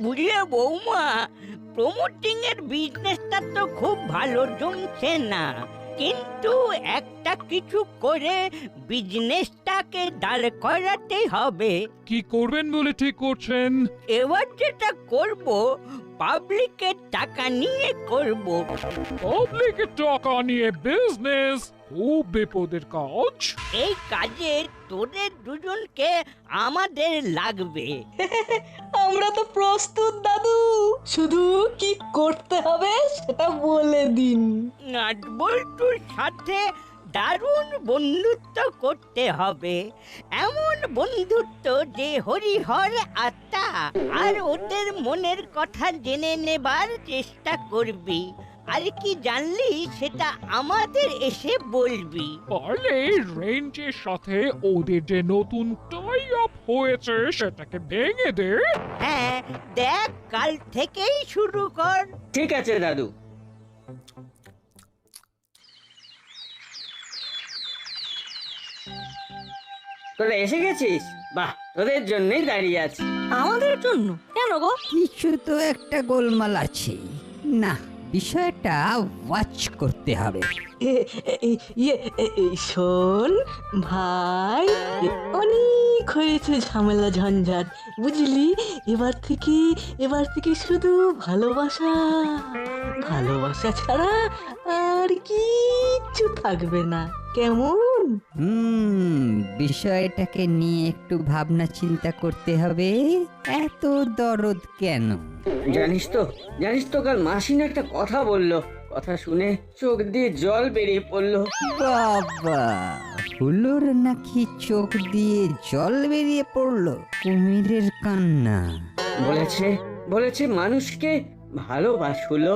বুঝলে বৌমা, প্রমোটিং এর বিজনেসটা তো খুব ভালো জমছে না, কিন্তু একটা কিছু করে বিজনেসটাকে দাঁড় করাতে হবে। কি করবেন বলে ঠিক করছেন? এবার যেটা করব, পাবলিকের টাকা নিয়ে করব। পাবলিকের টাকা নিয়ে বিজনেস খুব বিপদের কাজ। এই কাজে তোদের দুজনকে আমাদের লাগবে। আমরা তো প্রস্তুত দাদু, শুধু কি করতে হবে সেটা বলে দিন। নাটবল্টুর সাথে দারুণ বন্ধুত্ব করতে হবে, এমন বন্ধুত্ব যে হরিহর আত্মা, আর ওদের মনের কথা জেনে নেবার চেষ্টা করবি। আর কি জানলি সেটা আমাদের এসে বলবি। পারলে রেঞ্জের সাথে ওদের যে নতুন টাই আপ হয়েছে সেটাকে ভেঙে দে। হ্যাঁ, দেখ কাল থেকেই শুরু কর। ঠিক আছে দাদু। তোরা এসে গেছিস? বাহ, তোদের জন্যই দাঁড়িয়ে আছি। আমাদের জন্য কেন গো? কিছু তো একটা গোলমাল আছে না, বিষয়টা ওয়াচ করতে হবে। শোন ভাই, অনেক হয়েছে ঝামেলা ঝঞ্ঝাট, বুঝলি? এবার থেকে শুধু ভালোবাসা, ভালোবাসা ছাড়া আর কিচ্ছু থাকবে না, কেমন? বিষয়টাকে নিয়ে একটু ভাবনা চিন্তা করতে হবে। এত দরদ কেন? জানিস তো কাল মাসিন একটা কথা বললো, কথা শুনে চোখ দিয়ে জল বেরিয়ে পড়লো। বাবা, হুলোর নাকি চোখ দিয়ে জল বেরিয়ে পড়লো? কুমিরের কান্না। বলেছে মানুষকে ভালোবাস হলো,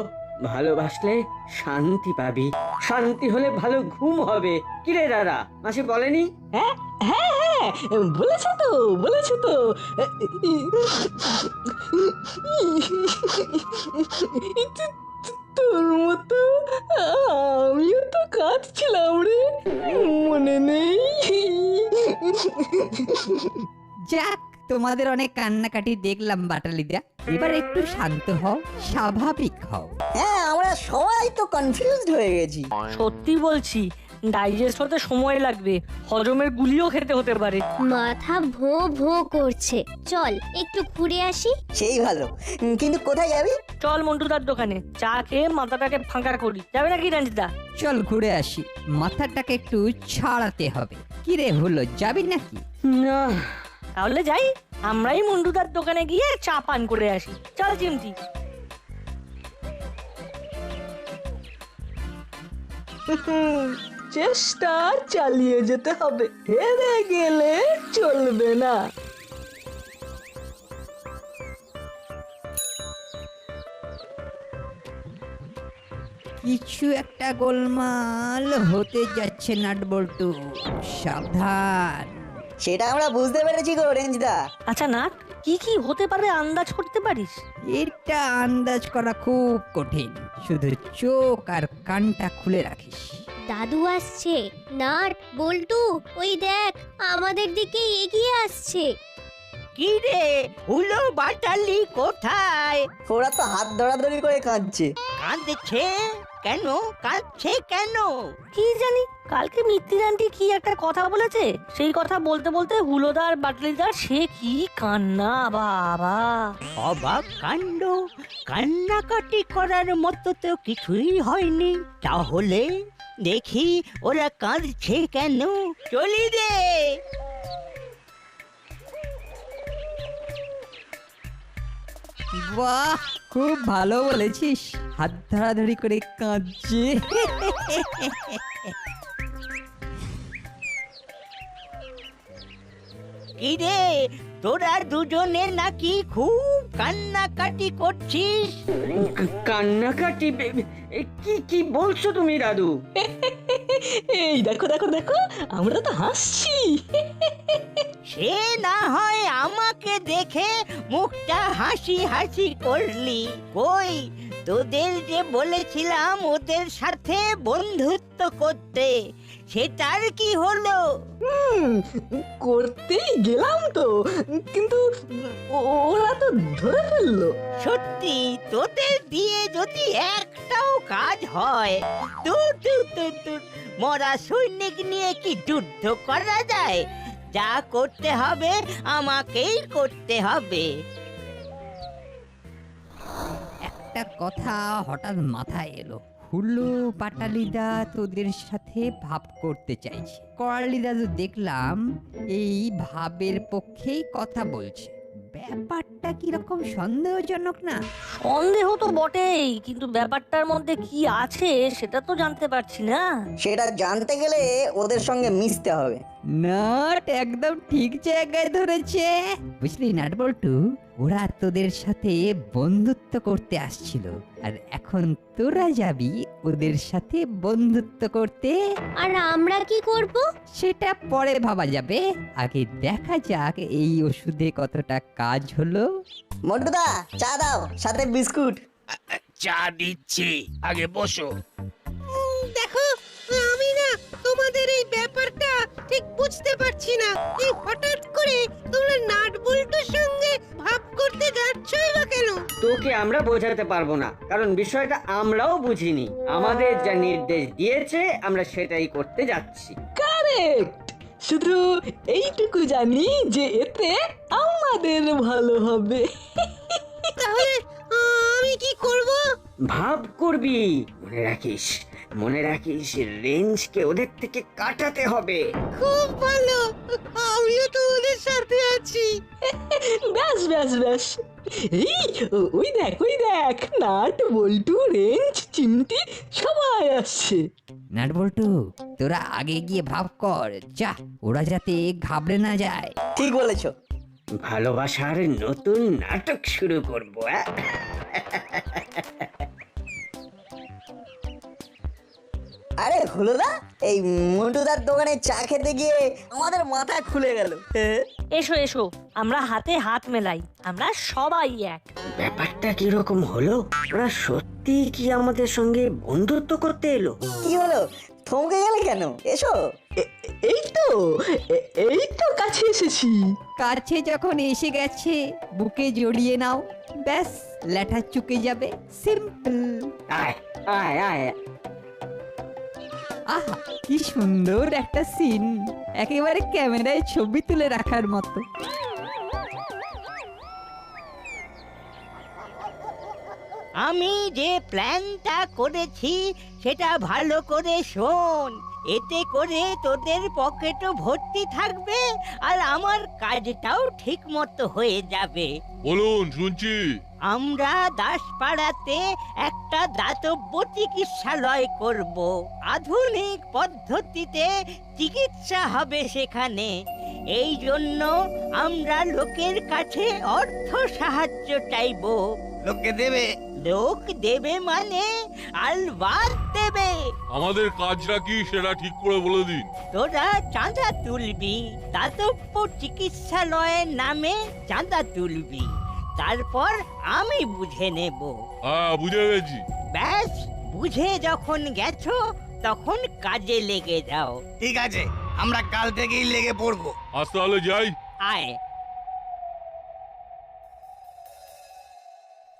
ভালোবাসলে শান্তি পাবি, শান্তি হলে ভালো ঘুম হবে। কিরে দাদা, মাসি বলেনি? হ্যাঁ হ্যাঁ হ্যাঁ, বলেছে তো। তোর মতো আমিও তো কাঁদছিলাম রে, মনে নেই? যাক, তোমাদের অনেক কান্নাকাটি দেখলাম বাটালিদা, এবার একটু শান্ত হও, স্বাভাবিক হও। হ্যাঁ, আমরা সবাই তো কনফিউজড হয়ে গেছি। সত্যি বলছি, ডাইজেস্ট হতে সময় লাগবে, হজমের গুলিও খেতে হতে পারে। মাথা ভোঁ ভোঁ করছে, চল একটু ঘুরে আসি। সেই ভালো, কিন্তু কোথায় যাবি? চল মন্টুদার দোকানে চা খেয়ে মাথাটাকে ফাঁকা করি, যাবে নাকি রঞ্জিতা? চল ঘুরে আসি, মাথাটাকে একটু ছাড়াতে হবে। কিরে হলো, যাবি নাকি? না, তাহলে যাই, আমরাই মন্টুদার দোকানে গিয়ে চা পান করে আসি। চল চিমটি। চেষ্টা চালিয়ে যেতে হবে, হেরে গেলে চলবে না। কিছু একটা গোলমাল হতে যাচ্ছে নাটবল্টু, সাবধান। সেটা আমরা বুঝতে পেরেছি গো রেঞ্জদা। আচ্ছা নাট, কি কি হতে পারে আন্দাজ করতে পারিস? এটা আন্দাজ করা খুব কঠিন, শুধু চোখ আর কানটা খুলে রাখিস। দাদু আসছে। নাট, বল্টু, ওই দেখ আমাদের দিকে এগিয়ে আসছে। কি রে হুলো, বাটালি কোথায়? ওরা তো হাত ধরাধরি করে কাঁদছে। কাঁদছে কেন? কাঁদছে কেন? কি জানি, কালকে মিত্তির আন্টি কি একটা কথা বলেছে, সেই কথা বলতে বলতে হুলোদার বাটলিদার সে কি কান্না বাবা! অবাক কাণ্ড, কান্নাকাটি করার মতো তো কিছুই হয়নি। তাহলে দেখি ওরা কাঁদছে কেন। চলি রে। বাহ, খুব ভালো বলেছিস, হাত ধরাধরি করে কাঁদছে। কি রে, তোরা দুজনে নাকি খুব কান্নাকাটি করছিস? কান্নাকাটি? কি কি বলছো তুমি দাদু? এই দেখো দেখো দেখো, আমরা তো হাসছি। সে না হয় আমাকে দেখে মুখটা হাসি হাসি করলি, কই তোদের যে বলেছিলাম ওদের সাথে বন্ধুত্ব করতে, সেটার কি হলো? করতেই গেলাম তো, কিন্তু ওরা তো ধরে ফেললো। সত্যি তোদের দিয়ে যদি একটাও কাজ হয়, দূর মরা সৈনিক নিয়ে কি যুদ্ধ করা যায়? যা করতে হবে আমাকেই করতে হবে। একটা কথা হঠাৎ মাথায় এলো। হুল্লো পাটালিদা তোদের সাথে ভাব করতে চাইছে। করালিদা তো দেখলাম এই ভাবের পক্ষেই কথা বলছে। ব্যাপারটা কিরকম সন্দেহজনক না? সন্দেহ তো বটেই, কিন্তু ব্যাপারটার মধ্যে কি আছে সেটা তো জানতে পারছি না। সেটা জানতে গেলে ওদের সঙ্গে মিশতে হবে। নাট একদম ঠিক জায়গায় ধরেছে। বুঝলি নাট বল্টু, ওরা তোদের সাথে বন্ধুত্ব করতে আসছিল, আর এখন তোরা যাবি ওদের সাথে বন্ধুত্ব করতে। আর আমরা কি করব? সেটা পরে ভাবা যাবে, আগে দেখা যাক এই ওষুধে কতটা কাজ হলো। মন্টুদা, চা দাও, সাথে বিস্কুট। চা দিচ্ছি, আগে বসো। দেখো, আমি না তোমাদের এই ব্যাপারটা ঠিক বুঝতে পারছি না। এই হঠাৎ করে তোমরা নাট বল্টুর সঙ্গে ভাব করতে যাচ্ছই বা কেন? তোকে আমরা বোঝাতে পারবো না, কারণ বিষয়টা আমরাও বুঝিনি। আমাদের যা নির্দেশ দিয়েছে আমরা সেটাই করতে যাচ্ছি। কারেক্ট, শুধু এইটুকু জানি যে এতে আমাদের ভালো হবে। তাহলে আমি কি করব? ভাব করবি, মনে রাখিস রেঞ্জকে ওদের থেকে কাটাতে হবে। খুব ভালো, আমিও তো ওদের সাথে আছি। ব্যাস ব্যাস ব্যাস, এই ওই দেখ নাট বল্টু রেঞ্জ চিমটি সবাই আসছে। নাট বল্টু, তোরা আগে গিয়ে ভাব কর, যা, ওরা যাতে ঘাবড়ে না যায়। ঠিক বলেছো। ভালোবাসার নতুন নাটক শুরু করবো। আরে হলোদা, এই মন্টুদার দোকানে চা খেতে গিয়ে আমাদের মাথা খুলে গেল। এসো এসো, আমরা হাতে হাত মেলাই, আমরা সবাই এক। ব্যাপারটা কিরকম হলো? ওরা সত্যি কি আমাদের সঙ্গে বন্ধুত্ব করতে এলো? কি হলো, থমকে গেলে কেন? এসো। এই তো কাছে এসেছি। কাছে যখন এসে গেছে বুকে জড়িয়ে নাও, ব্যাস ল্যাঠা চুকে যাবে। সিম্পল। আয় আয় আয়। আহা, কি সুন্দর একটা সিন, একেবারে ক্যামেরায় ছবি তুলে রাখার মতো। আমি যে প্ল্যানটা করেছি সেটা ভালো করে শোন। এতে করে তোদের পকেটও ভর্তি থাকবে, আর আমার কাজটাও ঠিক মতো হয়ে যাবে। বলুন, শুনছি। আমরা দাসপাড়াতে একটা দাতব্য চিকিৎসালয় করব। আধুনিক পদ্ধতিতে চিকিৎসা হবে সেখানে। এই জন্য আমরা লোকের কাছে অর্থ সাহায্য চাইব। লোককে দেবে? লোক দেবে মানে আলবাত দেবে। আমাদের কাজটা কি সেটা ঠিক করে বলে দিন। তোরা চাঁদা তুলবি, দাতব্য চিকিৎসালয়ের নামে চাঁদা তুলবি, তারপর আমি বুঝে নেব। হ্যাঁ, বুঝে গেছি। ব্যাস, বুঝে যখন গেছো তখন কাজে লেগে যাও। ঠিক আছে, আমরা কাল থেকেই লেগে পড়বো। আজ তাহলে যাই। আয়।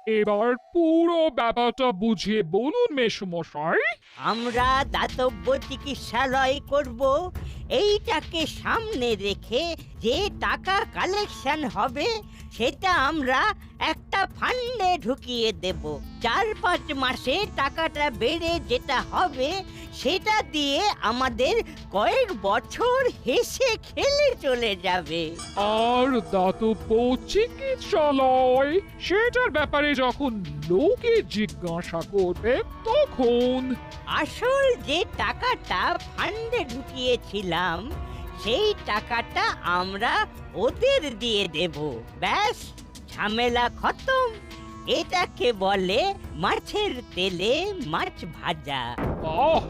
এবার পুরো ব্যাপারটা বুঝিয়ে বলুন মেসমশাই। আমরা দাতব্য চিকিৎসালয় করব। এইটাকে সামনে রেখে যে টাকা কালেকশন হবে সেটা আমরা একটা ফান্ডে ঢুকিয়ে দেব। 4-5 মাসে টাকাটা বেড়ে যেটা হবে সেটা দিয়ে আমাদের কয়েক বছর হেসে খেলে চলে যাবে। আর দাতব্য চিকিৎসালয়, সেটার ব্যাপারে যখন লোকে জিজ্ঞাসা করবে তখন আসল যে টাকাটা ফান্ডে ঢুকিয়েছিলাম সেই টাকাটা আমরা ওদের দিয়ে দেব। ব্যাস, ঝামেলা খতম। এটাকে বলে মাছের তেলে মাছ ভাজা। আহ,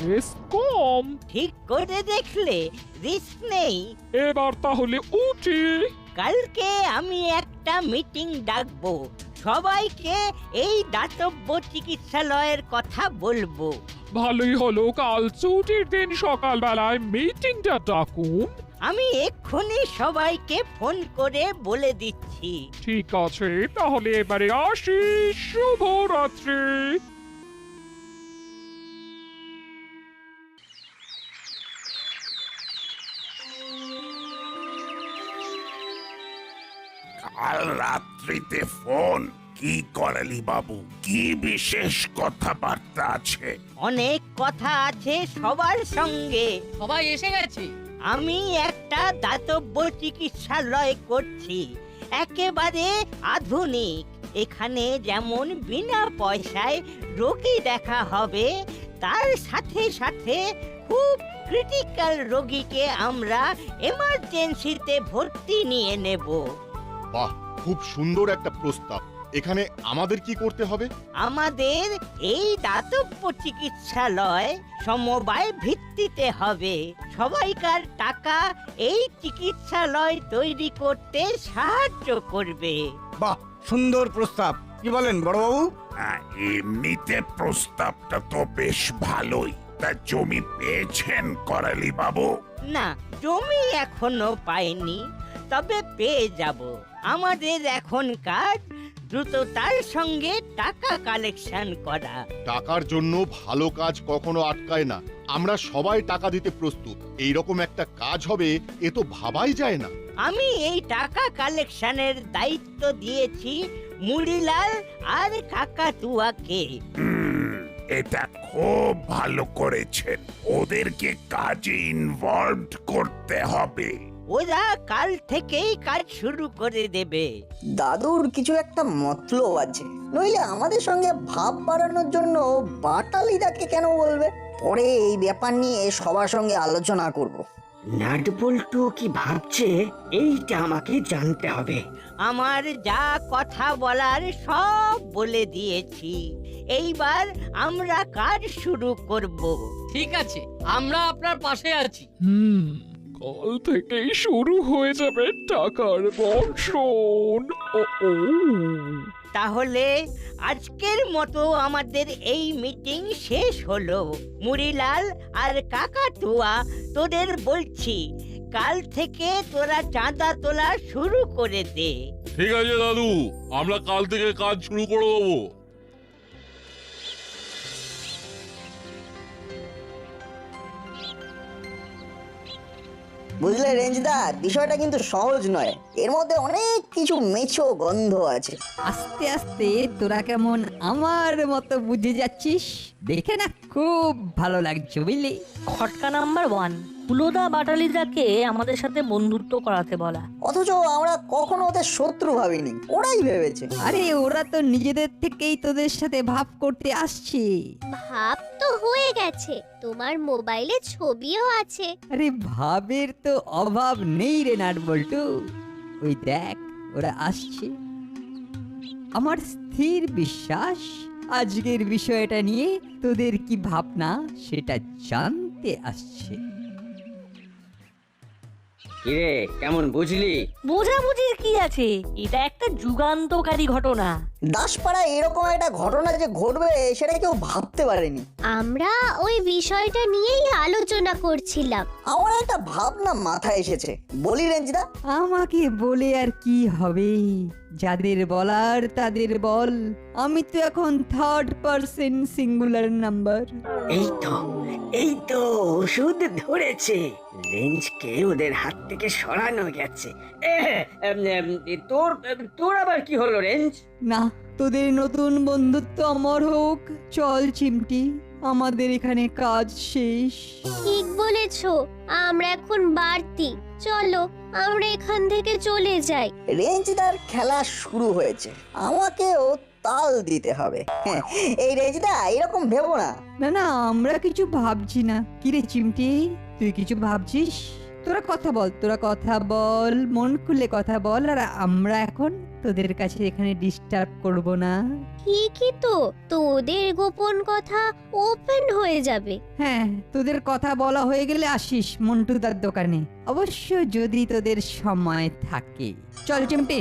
রিস্ক কম। ঠিক করে দেখলে রিস্ক নেই। এবার তাহলে উঠি। কালকে আমি একটা মিটিং ডাকবো সবাইকে এই দাতব্য চিকিৎসালয়ের কথা বলবো। ভালোই হলো, কাল ছুটির দিন সকালবেলায় মিটিংটা ডাকুন। আমি এক্ষুনি সবাইকে ফোন করে বলে দিচ্ছি। ঠিক আছে, তাহলে এবারে আসি। শুভরাত্রি। কাল রাত্রিতে ফোন কি করালি বাবু? কি বিশেষ কথাবার্তা আছে? অনেক কথা আছে সবার সঙ্গে। সবাই এসে গেছে। আমি একটা দাতব্য চিকিৎসালয় করছি, একেবারে আধুনিক। এখানে যেমন বিনা পয়সায় রোগী দেখা হবে, তার সাথে সাথে খুব ক্রিটিক্যাল রোগীকে আমরা এমার্জেন্সিতে ভর্তি নিয়ে নেব। বাহ, খুব সুন্দর একটা প্রস্তাব। এখানে আমাদের কি করতে হবে? আমাদের এই দাতব্য চিকিৎসালয় সমবায় ভিত্তিতে হবে। সবাইকার টাকা এই চিকিৎসালয় তৈরি করতে সাহায্য করবে। বাহ, সুন্দর প্রস্তাব। কি বলেন বড়বাবু? এমনিতে প্রস্তাবটা তো বেশ ভালোই। তা জমি পেয়েছেন করালি বাবু? না, জমি এখনো পাইনি, তবে পেয়ে যাব। আমাদের এখন কাজ দ্রুততার সঙ্গে টাকা কালেকশন করা। টাকার জন্য ভালো কাজ কখনো আটকায় না। আমরা সবাই টাকা দিতে প্রস্তুত। এইরকম একটা কাজ হবে এ তো ভাবাই যায় না। আমি এই টাকা কালেকশনের দায়িত্ব দিয়েছি মুড়িলাল আর কাকাতুয়াকে। এটা খুব ভালো করেছেন। ওদেরকে কাজে ইনভলভড করতে হবে। ওরা কাল থেকেই কাজ শুরু করে দেবে। দাদুর কিছু একটা মতলব আছে, নইলে আমাদের সঙ্গে ভাব বাড়ানোর জন্য বাটালিদাকে কেন বলবে? পরে এই ব্যাপার নিয়ে সবার সঙ্গে আলোচনা করব। নাটবল্টু কি ভাবছে এইটা আমাকে জানতে হবে। আমার যা কথা বলার সব বলে দিয়েছি। এইবার আমরা কাজ শুরু করব। ঠিক আছে, আমরা আপনার পাশে আছি। কাল থেকেই শুরু হয়ে যাবে টাকার বর্ষণ। তাহলে আজকের মতো আমাদের এই মিটিং শেষ হলো। মুড়িলাল আর কাকাতুয়া, তোদের বলছি, কাল থেকে তোরা চাঁদা তোলা শুরু করে দে। ঠিক আছে দাদু, আমরা কাল থেকে কাজ শুরু করে দেবো। বুঝলে রেঞ্জদা, বিষয়টা কিন্তু সহজ নয়। এর মধ্যে অনেক কিছু মেছো গন্ধ আছে। আস্তে আস্তে তোরা কেমন আমার মতো বুঝে যাচ্ছিস, দেখে না খুব ভালো লাগছে বুঝলি। খটকা নাম্বার 1, হুলোদা বাটালিদাকে আমাদের সাথে বন্ধুত্ব করাতে বলা। অথচ আমরা কখনো ওদের শত্রু ভাবিনি, ওরাই ভেবেছে। আরে ওরা তো নিজেদের থেকেই তোদের সাথে ভাব করতে আসছে। ভাব তো হয়ে গেছে, তোমার মোবাইলে ছবিও আছে। আরে ভাবের তো অভাব নেই রে নাটবল্টু। ওই দেখ ওরা আসছে। আমার স্থির বিশ্বাস আজকের বিষয়টা নিয়ে তোদের কি ভাবনা সেটা জানতে আসছে। কিরে, কেমন বুঝলি? বোঝাবুঝির কি আছে, এটা একটা যুগান্তকারী ঘটনা। দাসপাড়ায় এরকম একটা ঘটনা যে ঘটবে সেটা কেউ ভাবতে পারেনি। আমরা ওই বিষয়টা নিয়েই আলোচনা করছিলাম। আমার একটা ভাবনা মাথায় এসেছে, বলি রেঞ্জদা? আমাকে বলে আর কি হবে, যাদের বলার তাদের বল। আমি তো এখন 3rd পারসন সিঙ্গুলার নাম্বার। এই তো ওষুধ ধরেছে। রেঞ্জকে ওদের হাত থেকে সরানো গেছে। তোর আবার কি হলো রেঞ্জ? না, তোদের নতুন বন্ধুত্ব অমর হোক। চল চিমটি, আমাদের এখানে কাজ শেষ। ঠিক বলেছো, আমরা এখন বাড়তি। চলো আমরা এখান থেকে চলে যাই। রেঞ্জদার খেলা শুরু হয়েছে, আমাকেও তাল দিতে হবে। এই রেঞ্জদা, এরকম ভেবো না। না না, আমরা কিছু ভাবছি না। কিরে চিমটি, তুই কিছু ভাবছিস? তোরা কথা বল, মন খুলে কথা বল। আর আমরা এখন তোদের কাছে এখানে ডিস্টার্ব করব না। ঠিকই তো, তোদের গোপন কথা ওপেন হয়ে যাবে। হ্যাঁ, তোদের কথা বলা হয়ে গেলে আসিস মন্টুদার দোকানে, অবশ্য যদি তোদের সময় থাকে। চল চিমটি।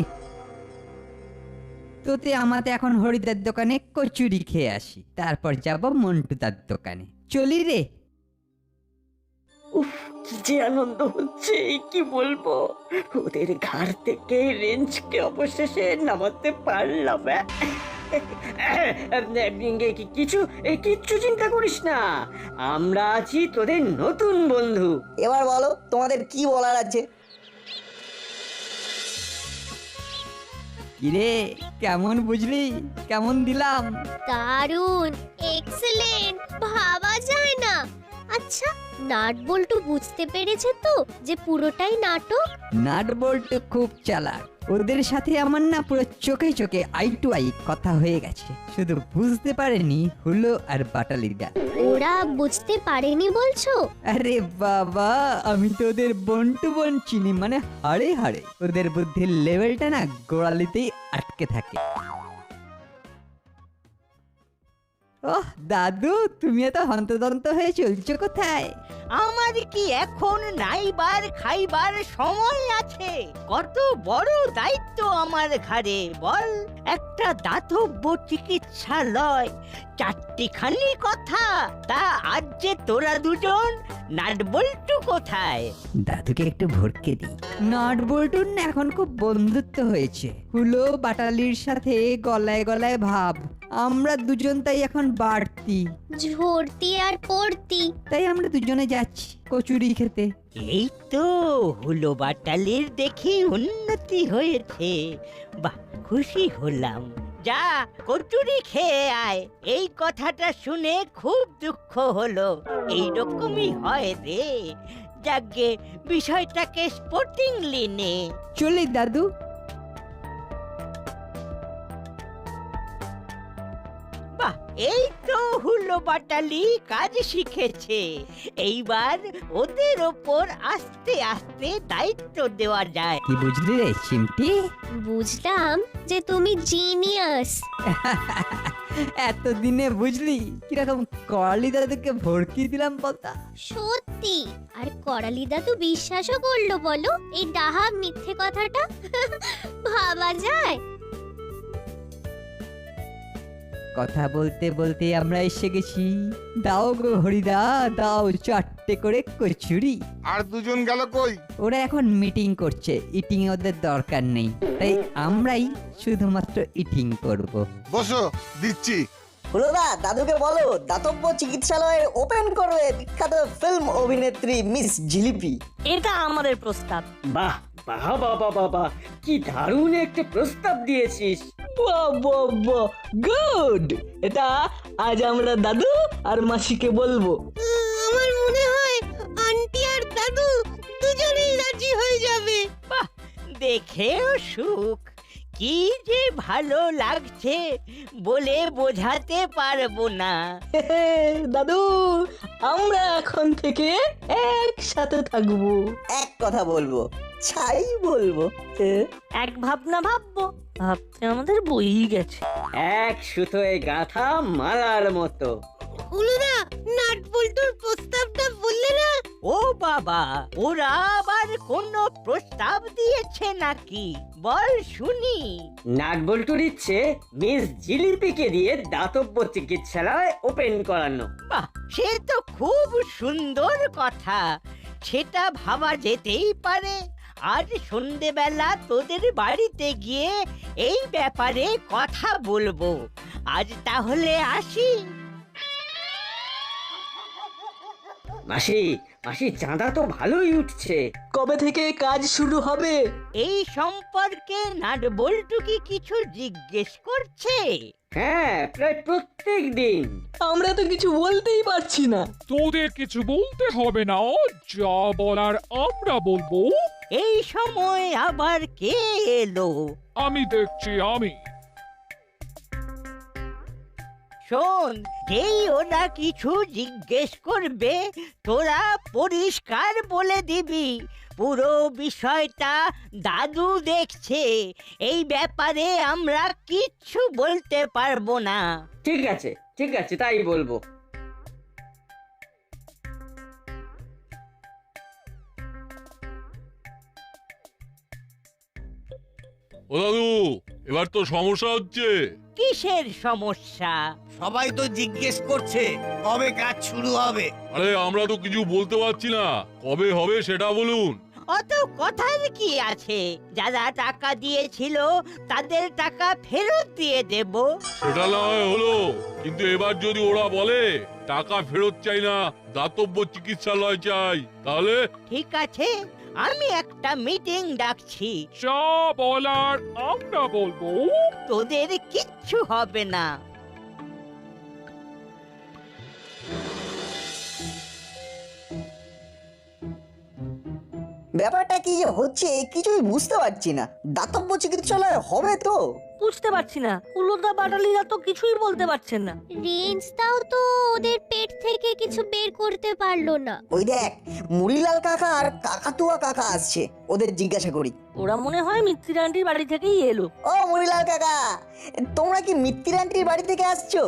তোতে আমাতে এখন হরিদার দোকানে কচুরি খেয়ে আসি, তারপর যাব মন্টুদার দোকানে। চলি রে। উফ, কি যে আনন্দ হচ্ছে কি বলবো। ওদের ঘাড় থেকে রেঞ্জকে অবশেষে নামাতে পারলাম। কিচ্ছু চিন্তা করিস না, আমরা আছি তোদের নতুন বন্ধু। এবার বলো তোমাদের কি বলার আছে। কিরে কেমন বুঝলি, কেমন দিলাম? দারুণ, এক্সেলেন্ট, ভাবা যায় না। আচ্ছা, নাট বল্টু বুঝতে পেরেছে তো যে পুরোটাই নাটক? নাট বল্টু খুব চালাক, ওদের সাথে আমার না পুরো চোখে চোখে আই টু আই কথা হয়ে গেছে, শুধু বুঝতে পারেনি হুলো আর বাটালিদা। ওরা বুঝতে পারেনি বলছো? আরে বাবা, আমি তো ওদের বন্টু বোন চিনি, মানে হাড়ে হাড়ে। ওদের বুদ্ধির লেভেলটা না গোড়ালিতেই আটকে থাকে। ওহ দাদু, তুমি এত হন্তদন্ত হয়ে চলছো কোথায়? আমার কি এখন নাইবার খাইবার সময় আছে? কত বড় দায়িত্ব আমার ঘাড়ে বল। একটা দাতব্য চিকিৎসালয়, চারটিখানি কথা। তা আজ যে তোরা দুজন, নাট বল্টু কোথায়? দাদুকে একটু ভরকে দিই। নাট বল্টুর না এখন খুব বন্ধুত্ব হয়েছে হুলো বাটালির সাথে, গলায় গলায় ভাব। আমরা দুজন তাই এখন বাড়তি, ঝরতি আর পড়তি। তাই আমরা দুজনে যাচ্ছি কচুরি খেতে। এই তো হুলো বাটালির দেখি উন্নতি হয়েছে, বাহ, খুশি হলাম। যা কচুরি খেয়ে আয়। এই কথাটা শুনে খুব দুঃখ হলো। এইরকমই হয় রে। যাকে বিষয়টাকে স্পোর্টিংলি নে। চলি দাদু। বাহ, এই তো হুলো বাটালি কাজ শিখেছে। এইবার ওদের ওপর আস্তে আস্তে দায়িত্ব দেওয়া যায়। কি বুঝলি রে চিমটি? বুঝলাম যে তুমি জিনিয়াস। এতদিনে বুঝলি কিরকম করালি দাদুকে ভরকি দিলাম বলতা? সত্যি, আর করালি দাদু বিশ্বাসও করলো বলো এই ডাহা মিথ্যে কথাটা? ভাবা যায়। কথা বলতে বলতে আমরা এসে গেছি। দাও গো হরিদা, দাও চারটে করে কচুরি। আর দুজন গেল কই? ওরা এখন মিটিং করছে, ইটিং ওদের দরকার নেই, তাই আমরাই শুধুমাত্র ইটিং করব। বসো, দিচ্ছি। হুলোদা, দাদুকে বলো দাতব্য চিকিৎসালয়ে ওপেন করবে বিখ্যাত ফিল্ম অভিনেত্রী মিস জিলিপি। এটা আমাদের প্রস্তাব। বাহ বাহ বাবা বাবা, কি দারুণ একটা প্রস্তাব দিয়েছিস। গুড, এটা আজ আমরা দাদু আর মাসিকে বলবো। আমার মনে হয় আন্টি আর দাদু দুজনেই রাজি হয়ে যাবে। বাহ, দেখেও সুখ, কি যে ভালো লাগছে বলে বোঝাতে পারবো না। দাদু, আমরা এখন থেকে একসাথে থাকবো। এক কথা বলবো, ছাই বলবো। এক ভাবনা ভাববো, ভাবতে আমাদের বই গেছে। এক সুতোয় গাঁথা মালার মতো। হুলুদা, নাট বল্টুর প্রস্তাবটা বললে না? ও বাবা, ওরা আবার কোনো প্রস্তাব দিয়েছে নাকি? বল শুনি। নাট বল্টুর ইচ্ছে মিস জিলিপিকে দিয়ে দাতব্য চিকিৎসালয় ওপেন করানো। বাহ, সে তো খুব সুন্দর কথা। সেটা ভাবা যেতেই পারে। আজ সন্ধেবেলা তোদের বাড়িতে গিয়ে এই ব্যাপারে কথা বলবো। আজ তাহলে আসি। মাসি, মাসি, চাঁদা তো ভালোই উঠছে। কবে থেকে কাজ শুরু হবে? এই সম্পর্কে নাট বল্টু কি কিছু জিজ্ঞেস করছে? হ্যাঁ, প্রায় প্রত্যেক দিন। আমরা তো কিছু বলতেই পারছি না। তোদের কিছু বলতে হবে না, যা বলার আমরা বলবো। এই সময় আবার কে এলো? আমি দেখছি, আমি। শোন, যেই ওরা কিছু জিজ্ঞেস করবে তোরা পরিষ্কার বলে দিবি পুরো বিষয়টা দাদু দেখছে। এই ব্যাপারে আমরা কিচ্ছু বলতে পারবো না। ঠিক আছে, ঠিক আছে, তাই বলবো। ও দাদু, এবার তো সমস্যা হচ্ছে। কিসের সমস্যা? সবাই তো জিজ্ঞেস করছে কবে কাজ শুরু হবে। আরে আমরা তো কিছু বলতে পারছি না, কবে হবে সেটা বলুন। অত কথার কি আছে? যারা টাকা দিয়েছিল তাদের টাকা ফেরত দিয়ে দেব। সেটা না হয় হলো, কিন্তু এবার যদি ওরা বলে টাকা ফেরত চাই না, দাতব্য চিকিৎসালয় চাই, তাহলে? ঠিক আছে, আমি একটা মিটিং ডাকছি। যা বলার আমরা বলবো। তোদের কিচ্ছু হবে না। ব্যাপারটা কি যে হচ্ছে কিছুই বুঝতে পারছি না। দাতব্য চিকিৎসালয় হবে তো? বুঝতে পারছি না, হুলোদা বাটালিরা তো কিছুই বলতে পারছেন না। রেঞ্জটাও তো ওদের পেট থেকে কিছু বের করতে পারলো না। ওই দেখ, মুড়িলাল কাকা আর কাকাতুয়া কাকা আসছে, ওদের জিজ্ঞাসা করি। ওরা মনে হয় মিত্তির আন্টির বাড়ি থেকেই এলো। ও মুড়িলাল কাকা, তোমরা কি মিত্তির আন্টির বাড়ি থেকে আসছো?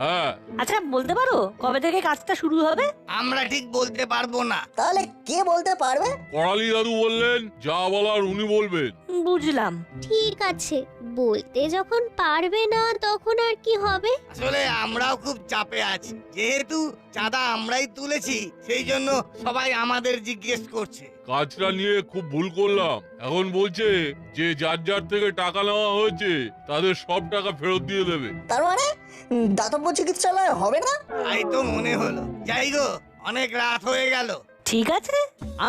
হ্যাঁ। আচ্ছা বলতে পারো কবে থেকে কাজটা শুরু হবে? আমরা ঠিক বলতে পারবো না। তাহলে কে বলতে পারবে? করালি দাদু বললেন যা বলার উনি বলবেন। বুঝলাম। ঠিক আছে, বলতে যখন পারবে না তখন আর কি হবে? আসলে আমরাও খুব চাপে আছি, যেহেতু চাঁদা আমরাই তুলেছি, সেই জন্য সবাই আমাদের জিজ্ঞেস করছে। কাজটা নিয়ে খুব ভুল করলাম। এখন বলছে যে যার যার থেকে টাকা নেওয়া হয়েছে তাদের সব টাকা ফেরত দিয়ে দেবে। তার মানে দাতব্য চিকিৎসালয় হবে না? তাই তো মনে হলো। যাই গো, অনেক রাত হয়ে গেল। ঠিক আছে,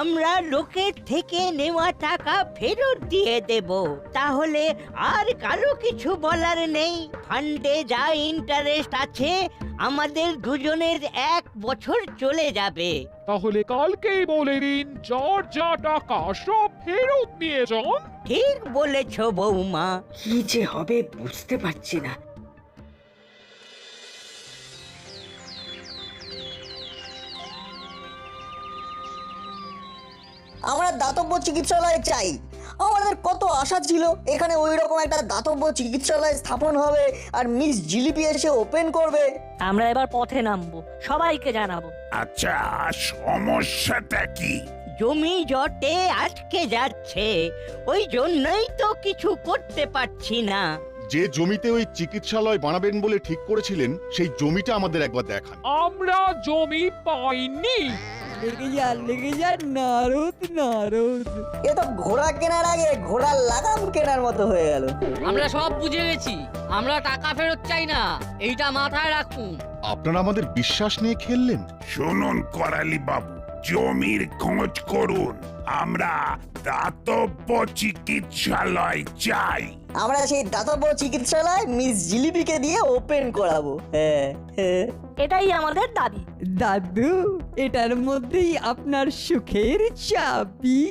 আমরা লোকের থেকে নেওয়া টাকা ফেরত দিয়ে দেব। তাহলে আর কারো কিছু বলার নেই। ফান্ডে যা ইন্টারেস্ট আছে আমাদের দুজনের 1 বছর চলে যাবে। তাহলে কালকেই বলে দিন যার যা টাকা সব ফেরত নিয়ে যান। ঠিক বলেছ বৌমা। কি যে হবে বুঝতে পারছি না। আমরা দাতব্য চিকিৎসালয় চাই। আমাদের কত আশা ছিল এখানে ওই রকম একটা দাতব্য চিকিৎসালয় স্থাপন হবে আর মিস জিলিপি এসে ওপেন করবে। আমরা এবার পথে নামবো, সবাইকে জানাবো। আচ্ছা, সমস্যাটা কি? জমি জটে আটকে যাচ্ছে, ওই জন্যই তো কিছু করতে পারছি না। যে জমিতে ওই চিকিৎসালয় বানাবেন বলে ঠিক করেছিলেন সেই জমিটা আমাদের একবার দেখান। আমরা জমি পাইনি। লেগে যা নারদ নারদ। এ তো ঘোড়া কেনার আগে ঘোড়ার লাগাম কেনার মতো হয়ে গেল। আমরা সব বুঝে গেছি, আমরা টাকা ফেরত চাই না, এইটা মাথায় রাখুন। আপনারা আমাদের বিশ্বাস নিয়ে খেললেন। শুনুন করালি বাবু, জমির খোঁজ করুন। আমরা দাতব্য চিকিৎসালয় চাই। আমরা সেই দাতব্য চিকিৎসালয় মিস জিলিপিকে দিয়ে ওপেন করাবো। হ্যাঁ, এটাই আমাদের দাবি। দাদু, এটার মধ্যেই আপনার সুখের চাবি।